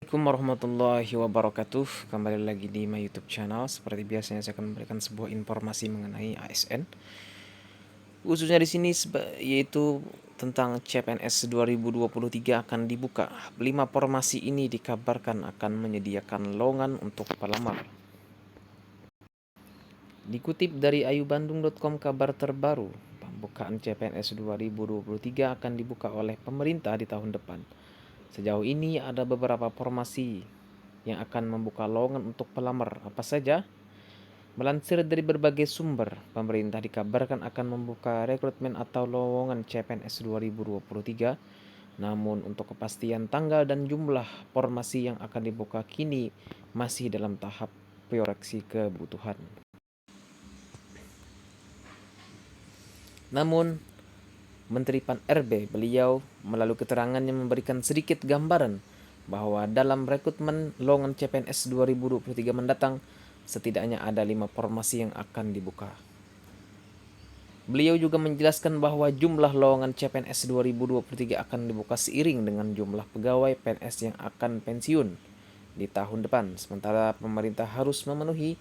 Assalamualaikum warahmatullahi wabarakatuh. Kembali lagi di my YouTube channel. Seperti biasanya saya akan memberikan sebuah informasi mengenai ASN. Khususnya di sini yaitu tentang CPNS 2023 akan dibuka. 5 formasi ini dikabarkan akan menyediakan lowongan untuk pelamar. Dikutip dari ayubandung.com, kabar terbaru, pembukaan CPNS 2023 akan dibuka oleh pemerintah di tahun depan. Sejauh ini ada beberapa formasi yang akan membuka lowongan untuk pelamar. Apa saja? Melansir dari berbagai sumber, pemerintah dikabarkan akan membuka rekrutmen atau lowongan CPNS 2023. Namun untuk kepastian tanggal dan jumlah formasi yang akan dibuka kini masih dalam tahap proyeksi kebutuhan. Namun Menteri Pan-RB beliau melalui keterangannya memberikan sedikit gambaran bahwa dalam rekrutmen lowongan CPNS 2023 mendatang setidaknya ada 5 formasi yang akan dibuka. Beliau juga menjelaskan bahwa jumlah lowongan CPNS 2023 akan dibuka seiring dengan jumlah pegawai PNS yang akan pensiun di tahun depan. Sementara pemerintah harus memenuhi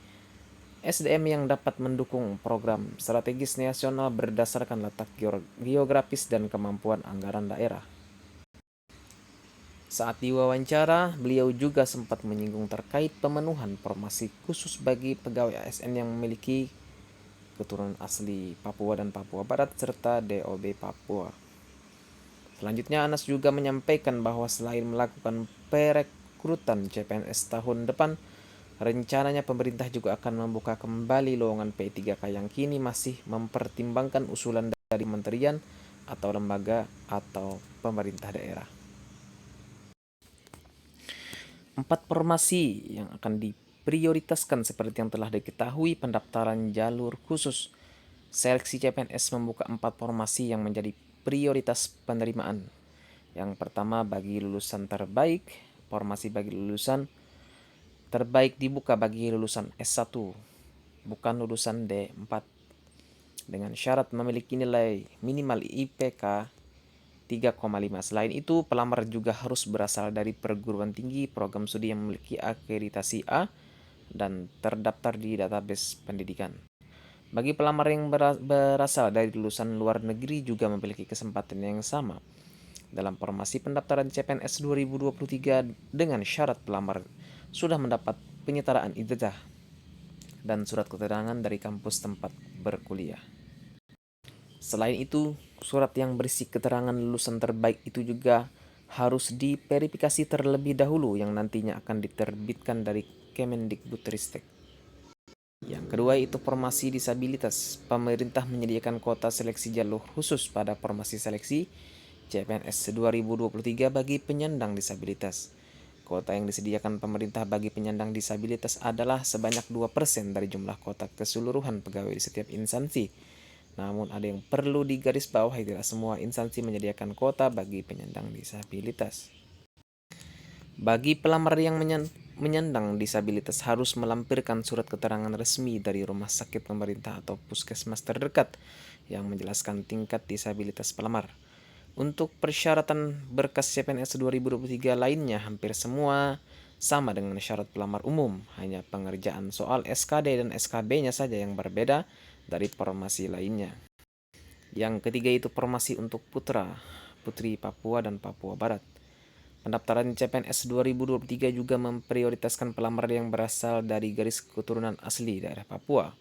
SDM yang dapat mendukung program strategis nasional berdasarkan letak geografis dan kemampuan anggaran daerah. Saat diwawancara, beliau juga sempat menyinggung terkait pemenuhan formasi khusus bagi pegawai ASN yang memiliki keturunan asli Papua dan Papua Barat serta DOB Papua. Selanjutnya, Anas juga menyampaikan bahwa selain melakukan perekrutan CPNS tahun depan, rencananya pemerintah juga akan membuka kembali lowongan P3K yang kini masih mempertimbangkan usulan dari kementerian atau lembaga atau pemerintah daerah. 4 formasi yang akan diprioritaskan seperti yang telah diketahui pendaftaran jalur khusus. Seleksi CPNS membuka 4 formasi yang menjadi prioritas penerimaan. Yang pertama bagi lulusan terbaik, formasi bagi lulusan terbaik dibuka bagi lulusan S1, bukan lulusan D4, dengan syarat memiliki nilai minimal IPK 3,5. Selain itu, pelamar juga harus berasal dari perguruan tinggi program studi yang memiliki akreditasi A dan terdaftar di database pendidikan. Bagi pelamar yang berasal dari lulusan luar negeri juga memiliki kesempatan yang sama dalam formasi pendaftaran CPNS 2023 dengan syarat pelamar sudah mendapat penyetaraan ijazah dan surat keterangan dari kampus tempat berkuliah. Selain itu, surat yang berisi keterangan lulusan terbaik itu juga harus diverifikasi terlebih dahulu yang nantinya akan diterbitkan dari Kemendikbudristek. Yang kedua itu formasi disabilitas. Pemerintah menyediakan kuota seleksi jalur khusus pada formasi seleksi CPNS 2023 bagi penyandang disabilitas. Kuota yang disediakan pemerintah bagi penyandang disabilitas adalah sebanyak 2% dari jumlah kuota keseluruhan pegawai di setiap instansi. Namun ada yang perlu digarisbawahi, tidak semua instansi menyediakan kuota bagi penyandang disabilitas. Bagi pelamar yang menyandang disabilitas harus melampirkan surat keterangan resmi dari rumah sakit pemerintah atau puskesmas terdekat yang menjelaskan tingkat disabilitas pelamar. Untuk persyaratan berkas CPNS 2023 lainnya hampir semua sama dengan syarat pelamar umum, hanya pengerjaan soal SKD dan SKB-nya saja yang berbeda dari formasi lainnya. Yang ketiga itu formasi untuk putri Papua dan Papua Barat. Pendaftaran CPNS 2023 juga memprioritaskan pelamar yang berasal dari garis keturunan asli daerah Papua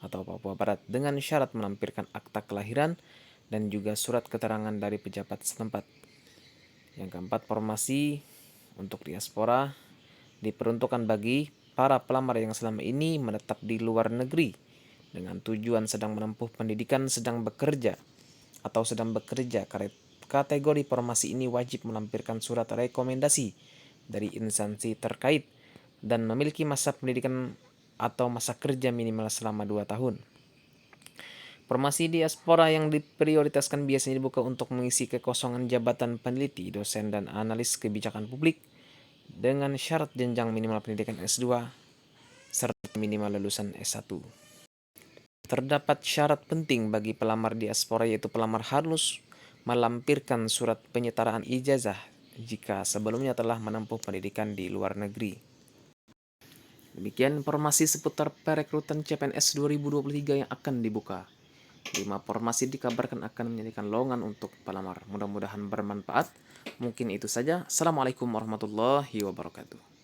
atau Papua Barat dengan syarat melampirkan akta kelahiran dan juga surat keterangan dari pejabat setempat. Yang keempat, formasi untuk diaspora diperuntukkan bagi para pelamar yang selama ini menetap di luar negeri dengan tujuan sedang menempuh pendidikan, sedang bekerja, atau sedang bekerja. Kategori formasi ini wajib melampirkan surat rekomendasi dari instansi terkait dan memiliki masa pendidikan atau masa kerja minimal selama 2 tahun. Formasi diaspora yang diprioritaskan biasanya dibuka untuk mengisi kekosongan jabatan peneliti, dosen, dan analis kebijakan publik dengan syarat jenjang minimal pendidikan S2 serta minimal lulusan S1. Terdapat syarat penting bagi pelamar diaspora, yaitu pelamar harus melampirkan surat penyetaraan ijazah jika sebelumnya telah menempuh pendidikan di luar negeri. Demikian informasi seputar perekrutan CPNS 2023 yang akan dibuka. 5 formasi dikabarkan akan menjadikan lowongan untuk pelamar. Mudah-mudahan bermanfaat. Mungkin itu saja. Assalamualaikum warahmatullahi wabarakatuh.